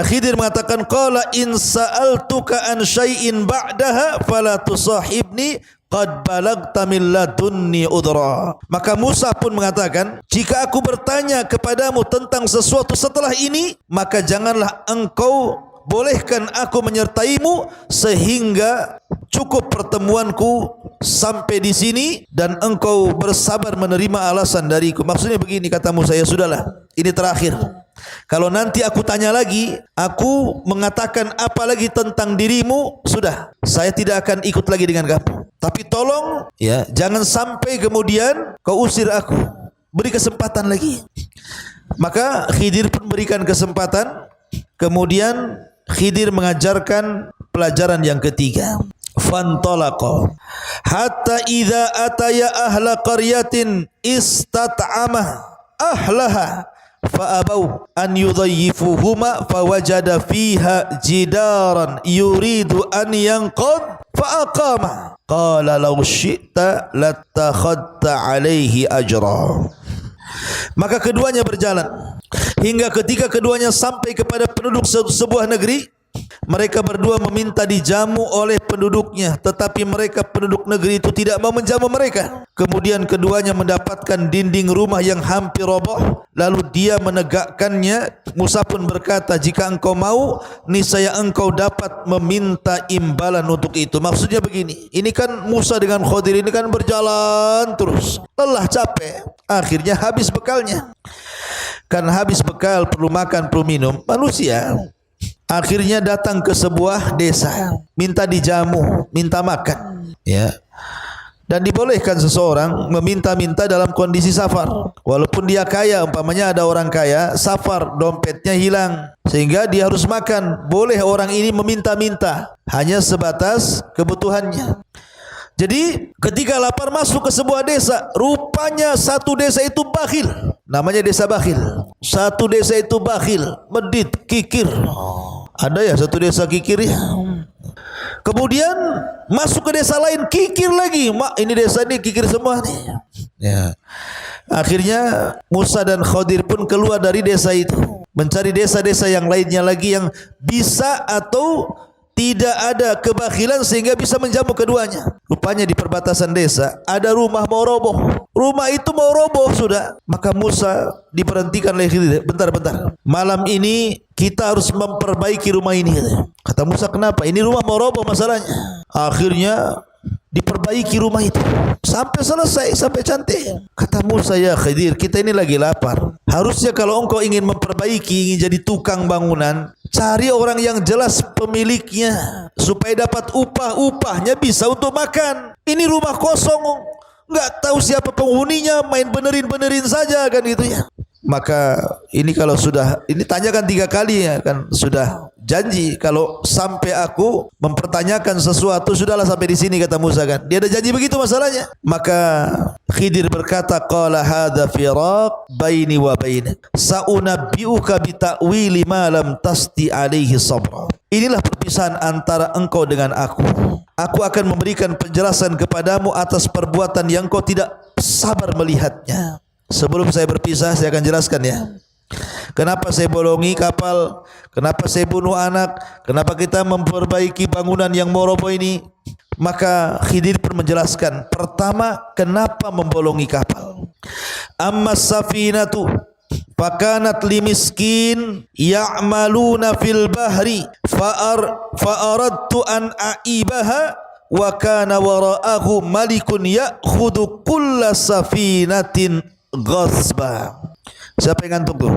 Khidir mengatakan, qala in sa'altuka an syai'in ba'daha fala tusahibni qad balagta min ladunni udra. Maka Musa pun mengatakan, jika aku bertanya kepadamu tentang sesuatu setelah ini, maka janganlah engkau bolehkan aku menyertaimu sehingga cukup pertemuanku sampai di sini dan engkau bersabar menerima alasan dariku. Maksudnya begini, kata Musa, ya sudahlah, ini terakhir. Kalau nanti aku tanya lagi, aku mengatakan apa lagi tentang dirimu, sudah, saya tidak akan ikut lagi dengan kamu. Tapi tolong ya, jangan sampai kemudian kau usir aku. Beri kesempatan lagi. Maka Khidir pun berikan kesempatan. Kemudian Khidir mengajarkan pelajaran yang ketiga. Fantalaqa hatta idza ataya ahla qaryatin istat'ama ahlaha fa'abau an yudayyifuhuma fawajada fiha jidaran yuridu an yanqad fa'aqama qala law syi'ta latakhadta alaihi ajra. Maka keduanya berjalan hingga ketika keduanya sampai kepada penduduk sebuah negeri. Mereka berdua meminta dijamu oleh penduduknya, tetapi mereka penduduk negeri itu tidak mau menjamu mereka. Kemudian keduanya mendapatkan dinding rumah yang hampir roboh, lalu dia menegakkannya. Musa pun berkata, jika engkau mau, niscaya engkau dapat meminta imbalan untuk itu. Maksudnya begini, ini kan Musa dengan Khidir ini kan berjalan terus, lelah, capek, akhirnya habis bekalnya. Karena habis bekal, perlu makan, perlu minum, manusia akhirnya datang ke sebuah desa, minta dijamu, minta makan, ya. Dan dibolehkan seseorang meminta-minta dalam kondisi safar. Walaupun dia kaya, umpamanya ada orang kaya, safar, dompetnya hilang, sehingga dia harus makan. Boleh orang ini meminta-minta, hanya sebatas kebutuhannya. Jadi ketika lapar masuk ke sebuah desa, rupanya satu desa itu bakhil. Namanya desa bakhil. Satu desa itu bakhil, medit, kikir. Ada ya satu desa kikir ya. Kemudian masuk ke desa lain, kikir lagi. Ini desa ini kikir semua nih. Ya. Akhirnya Musa dan Khidir pun keluar dari desa itu, mencari desa-desa yang lainnya lagi yang bisa atau tidak ada kebakhilan sehingga bisa menjamu keduanya. Rupanya di perbatasan desa ada rumah mau roboh. Rumah itu mau roboh sudah. Maka Musa diberhentikan oleh Khidir. Bentar. Malam ini kita harus memperbaiki rumah ini. Kata Musa, kenapa? Ini rumah mau roboh masalahnya. Akhirnya diperbaiki rumah itu sampai selesai, sampai cantik. Kata Musa, ya Khidir, kita ini lagi lapar. Harusnya kalau engkau ingin memperbaiki, ingin jadi tukang bangunan, cari orang yang jelas pemiliknya supaya dapat upahnya bisa untuk makan. Ini rumah kosong, enggak tahu siapa penghuninya, main benerin saja kan gitu ya. Maka ini kalau sudah, ini tanyakan 3 kali ya kan, sudah janji kalau sampai aku mempertanyakan sesuatu, sudahlah sampai di sini, kata Musa kan. Dia ada janji begitu masalahnya. Maka Khidir berkata, qala hadza firaq baini wa bainak sa'unabbi'uka bi ta'wili ma lam tasti alaihi sabra. Inilah perpisahan antara engkau dengan aku. Aku akan memberikan penjelasan kepadamu atas perbuatan yang kau tidak sabar melihatnya. Sebelum saya berpisah, saya akan jelaskan ya. Kenapa saya bolongi kapal? Kenapa saya bunuh anak? Kenapa kita memperbaiki bangunan yang mau roboh ini? Maka Khidir pun menjelaskan, pertama, kenapa membolongi kapal? Amma safinatu fakanat limiskin ya'maluna fil bahri fa'aradtu an a'ibaha wa kana wara'ahu malikun ya'khudhu kulla safinatin ghasba. Siapa yang ngantuk tuh?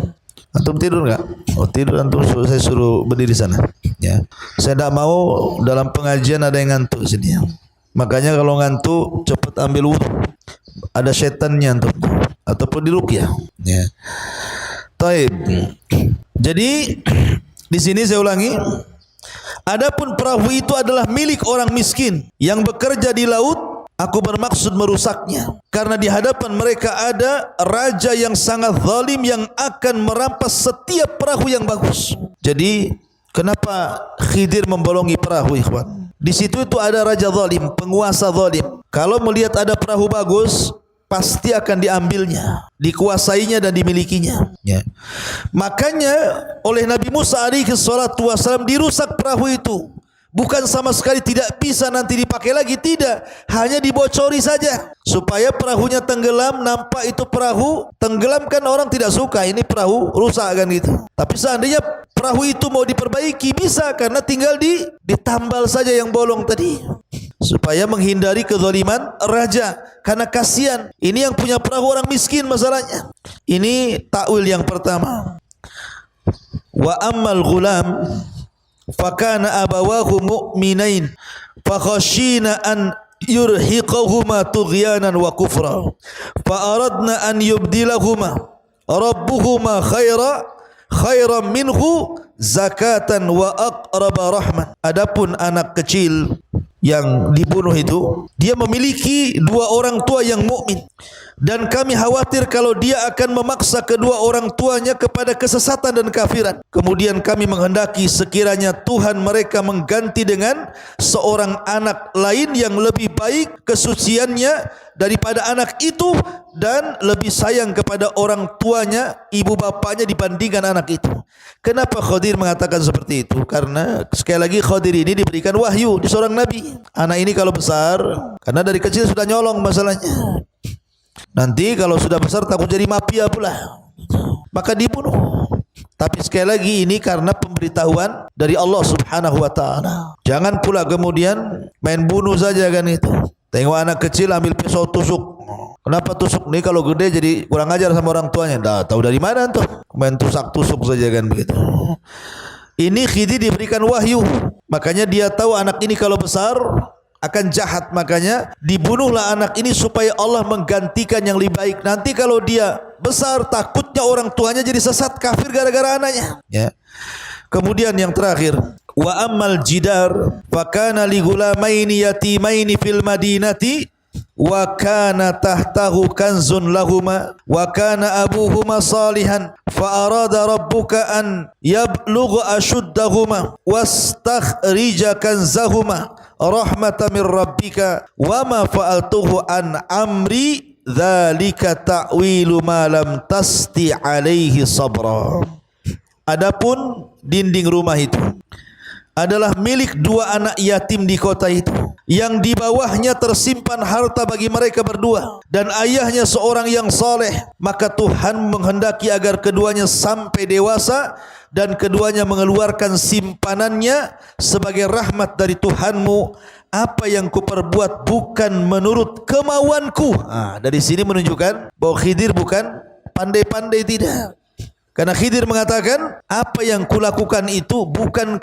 Antum tidur enggak? Oh tidur antum, saya suruh berdiri sana. Ya. Saya tidak mau dalam pengajian ada yang ngantuk sini. Makanya kalau ngantuk cepat ambil wudu. Ada setannya antum ataupun diruqyah. Ya. Taib. Jadi di sini saya ulangi. Adapun perahu itu adalah milik orang miskin yang bekerja di laut. Aku bermaksud merusaknya karena di hadapan mereka ada raja yang sangat zalim yang akan merampas setiap perahu yang bagus. Jadi kenapa Khidir membolongi perahu, ikhwan? Di situ itu ada raja zalim, penguasa zalim. Kalau melihat ada perahu bagus, pasti akan diambilnya, dikuasainya dan dimilikinya. Ya. Makanya oleh Nabi Musa alaihi salatu wasallam dirusak perahu itu. Bukan sama sekali tidak bisa nanti dipakai lagi, tidak, hanya dibocori saja supaya perahunya tenggelam. Nampak itu perahu tenggelam kan orang tidak suka, ini perahu rusak kan gitu. Tapi seandainya perahu itu mau diperbaiki bisa, karena tinggal ditambal saja yang bolong tadi supaya menghindari kezaliman raja. Karena kasihan, ini yang punya perahu orang miskin masalahnya. Ini takwil yang pertama. Wa ammal ghulam fakana abawahu mu'minain fakhashina an yurhiqahuma tughyanan wa kufra fa aradna an yubdilahuma rabbuhuma khairan minhu zakatan wa aqraba rahman. Adapun anak kecil yang dibunuh itu, dia memiliki dua orang tua yang mukmin, dan kami khawatir kalau dia akan memaksa kedua orang tuanya kepada kesesatan dan kafiran. Kemudian kami menghendaki sekiranya Tuhan mereka mengganti dengan seorang anak lain yang lebih baik kesuciannya daripada anak itu dan lebih sayang kepada orang tuanya, ibu bapaknya dibandingkan anak itu. Kenapa Khidir mengatakan seperti itu? Karena sekali lagi Khidir ini diberikan wahyu di seorang nabi. Anak ini kalau besar, karena dari kecil sudah nyolong masalahnya. Nanti kalau sudah besar takut jadi mafia pula, maka dibunuh. Tapi sekali lagi ini karena pemberitahuan dari Allah Subhanahu wa taala. Jangan pula kemudian main bunuh saja kan itu. Tengok anak kecil ambil pisau tusuk. Kenapa tusuk? Nih kalau gede jadi kurang ajar sama orang tuanya. Dah tahu dari mana tuh? Main tusuk saja kan begitu. Ini Khidir diberikan wahyu. Makanya dia tahu anak ini kalau besar akan jahat, makanya dibunuhlah anak ini supaya Allah menggantikan yang lebih baik. Nanti kalau dia besar takutnya orang tuanya jadi sesat kafir gara-gara anaknya. Ya. Kemudian yang terakhir, wa ammal jidar fakana li ghulamaini yatimaini fil madinati wa kana tahtahu kanzun lahuma wa kana abuhuma salihan fa arada rabbuka an yablugha ashuddahuma wastakhrija kanzahuma rahmatan min rabbika wa ma fa'altuhu an amri dzalika ta'wilu ma lam tasti alaihi sabra. Adapun dinding rumah itu adalah milik dua anak yatim di kota itu, yang di bawahnya tersimpan harta bagi mereka berdua, dan ayahnya seorang yang soleh. Maka Tuhan menghendaki agar keduanya sampai dewasa dan keduanya mengeluarkan simpanannya sebagai rahmat dari Tuhanmu. Apa yang kuperbuat bukan menurut kemauanku. Dari sini menunjukkan bahwa Khidir bukan pandai-pandai, tidak. Karena Khidir mengatakan, apa yang kulakukan itu bukan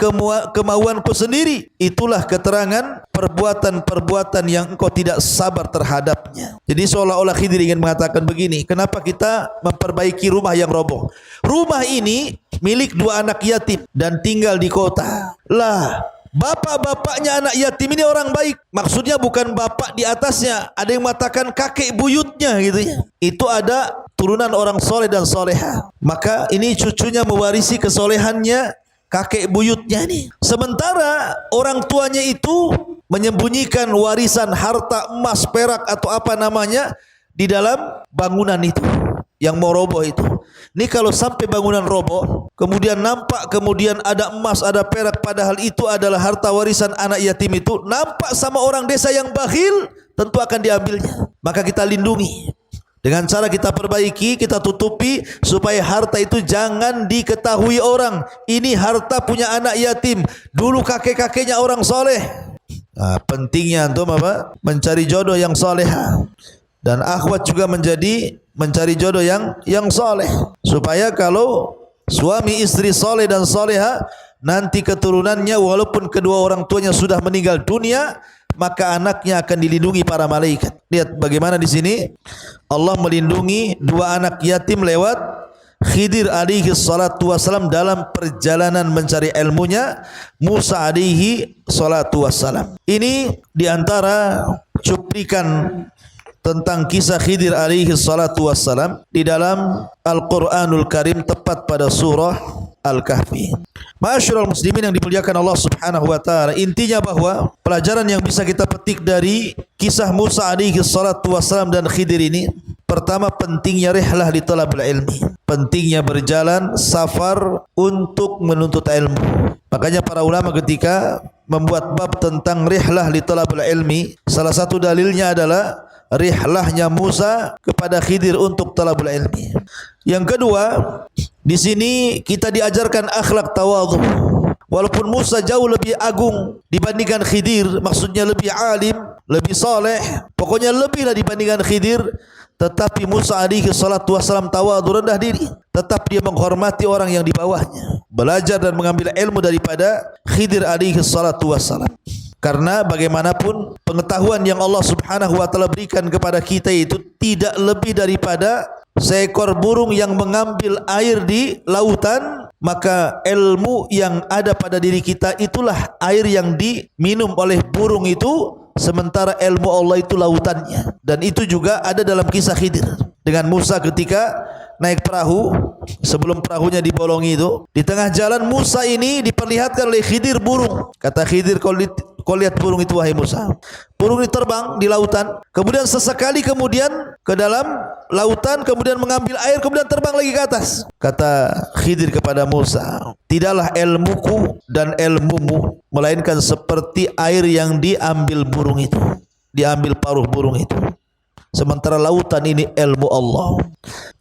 kemauanku sendiri. Itulah keterangan perbuatan-perbuatan yang engkau tidak sabar terhadapnya. Jadi seolah-olah Khidir ingin mengatakan begini, kenapa kita memperbaiki rumah yang roboh? Rumah ini milik dua anak yatim dan tinggal di kota. Lah, bapak-bapaknya anak yatim ini orang baik. Maksudnya bukan bapak di atasnya. Ada yang mengatakan kakek buyutnya gitu ya. Itu ada turunan orang soleh dan soleha. Maka ini cucunya mewarisi kesolehannya kakek buyutnya ini. Sementara orang tuanya itu menyembunyikan warisan harta emas, perak atau apa namanya di dalam bangunan itu. yang mau roboh itu. Ini kalau sampai bangunan roboh, kemudian nampak kemudian ada emas, ada perak, padahal itu adalah harta warisan anak yatim itu, nampak sama orang desa yang bakhil, tentu akan diambilnya. Maka kita lindungi dengan cara kita perbaiki, kita tutupi supaya harta itu jangan diketahui orang. Ini harta punya anak yatim, dulu kakek-kakeknya orang soleh. Pentingnya antum apa? Mencari jodoh yang soleh. Dan akhwat juga mencari jodoh yang soleh, supaya kalau suami istri soleh dan soleha, nanti keturunannya walaupun kedua orang tuanya sudah meninggal dunia, maka anaknya akan dilindungi para malaikat. Lihat bagaimana di sini Allah melindungi dua anak yatim lewat Khidir alaihi salatu wassalam dalam perjalanan mencari ilmunya Musa alaihi salatu wassalam. Ini diantara cuplikan tentang kisah Khidir alaihi salatu wassalam di dalam Al-Quranul Karim, tepat pada surah Al-Kahfi. Ma'asyiral muslimin yang dimuliakan Allah subhanahu wa ta'ala, intinya bahwa pelajaran yang bisa kita petik dari kisah Musa alaihi salatu wassalam dan Khidir ini, pertama, pentingnya rihlah li talabil ilmi, pentingnya berjalan safar untuk menuntut ilmu. Makanya para ulama ketika membuat bab tentang rihlah li talabil ilmi, salah satu dalilnya adalah rihlahnya Musa kepada Khidir untuk talabul ilmi. Yang kedua, di sini kita diajarkan akhlak tawadhu. Walaupun Musa jauh lebih agung dibandingkan Khidir, maksudnya lebih alim, lebih saleh, pokoknya lebihlah dibandingkan Khidir, tetapi Musa alaihi salatu wassalam tawadhu, rendah diri. Tetap dia menghormati orang yang di bawahnya, belajar dan mengambil ilmu daripada Khidir alaihi salatu wassalam. Karena bagaimanapun pengetahuan yang Allah subhanahu wa ta'ala berikan kepada kita itu tidak lebih daripada seekor burung yang mengambil air di lautan, maka ilmu yang ada pada diri kita itulah air yang diminum oleh burung itu, sementara ilmu Allah itu lautannya. Dan itu juga ada dalam kisah Khidir dengan Musa ketika naik perahu, sebelum perahunya dibolongi itu, di tengah jalan Musa ini diperlihatkan oleh Khidir burung. Kata Khidir, kau lihat burung itu wahai Musa. Burung ini terbang di lautan, kemudian sesekali kemudian ke dalam lautan, kemudian mengambil air, kemudian terbang lagi ke atas. Kata Khidir kepada Musa, tidaklah ilmuku dan ilmumu melainkan seperti air yang diambil burung itu, diambil paruh burung itu. Sementara lautan ini ilmu Allah.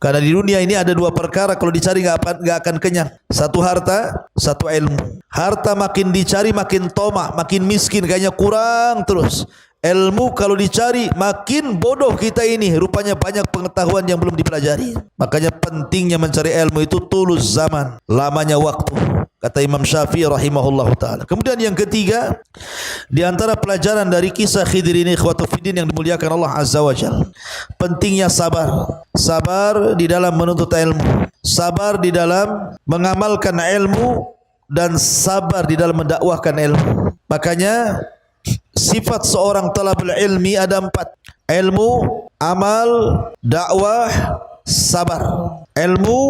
Karena di dunia ini ada dua perkara kalau dicari enggak akan kenyang. Satu harta, satu ilmu. Harta makin dicari makin tomak, makin miskin, kayaknya kurang terus. Ilmu kalau dicari makin bodoh kita ini, rupanya banyak pengetahuan yang belum dipelajari. Makanya pentingnya mencari ilmu itu tulus zaman, lamanya waktu. Kata Imam Syafi'i rahimahullah ta'ala. Kemudian yang ketiga, di antara pelajaran dari kisah Khidir ini, ikhwatu fiddin yang dimuliakan Allah Azza wa Jalla, pentingnya sabar. Sabar di dalam menuntut ilmu, sabar di dalam mengamalkan ilmu, dan sabar di dalam mendakwahkan ilmu. Makanya sifat seorang talabul ilmi ada 4: ilmu, amal, dakwah, sabar. Ilmu,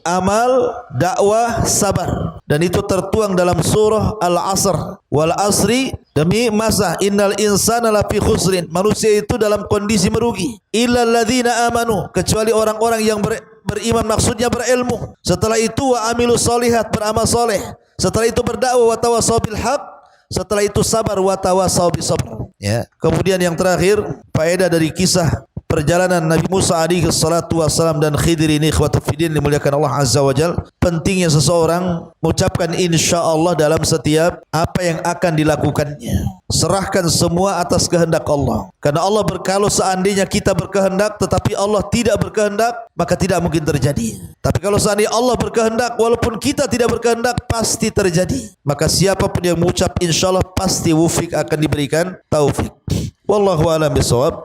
amal, dakwah, sabar. Dan itu tertuang dalam surah Al-Asr. Wal asri, demi masa, innal insana lafi khusrin, manusia itu dalam kondisi merugi. Illal ladzina amanu, kecuali orang-orang yang beriman, maksudnya berilmu. Setelah itu wa amilus solihat, beramal soleh. Setelah itu berdakwah, wa tawasaw bil haq. Setelah itu sabar, wa tawasaw bis sabr. Ya. Kemudian yang terakhir, faedah dari kisah perjalanan Nabi Musa alaihi salatu wassalam dan Khidir ini, ikhwatu fiddin dimuliakan Allah Azza wa Jalla, pentingnya seseorang mengucapkan insyaallah dalam setiap apa yang akan dilakukannya. Serahkan semua atas kehendak Allah. Karena Allah kalau seandainya kita berkehendak tetapi Allah tidak berkehendak, maka tidak mungkin terjadi. Tapi kalau seandainya Allah berkehendak walaupun kita tidak berkehendak, pasti terjadi. Maka siapapun yang mengucap insyaallah pasti wufik, akan diberikan taufik. Wallahu a'lam bishawab.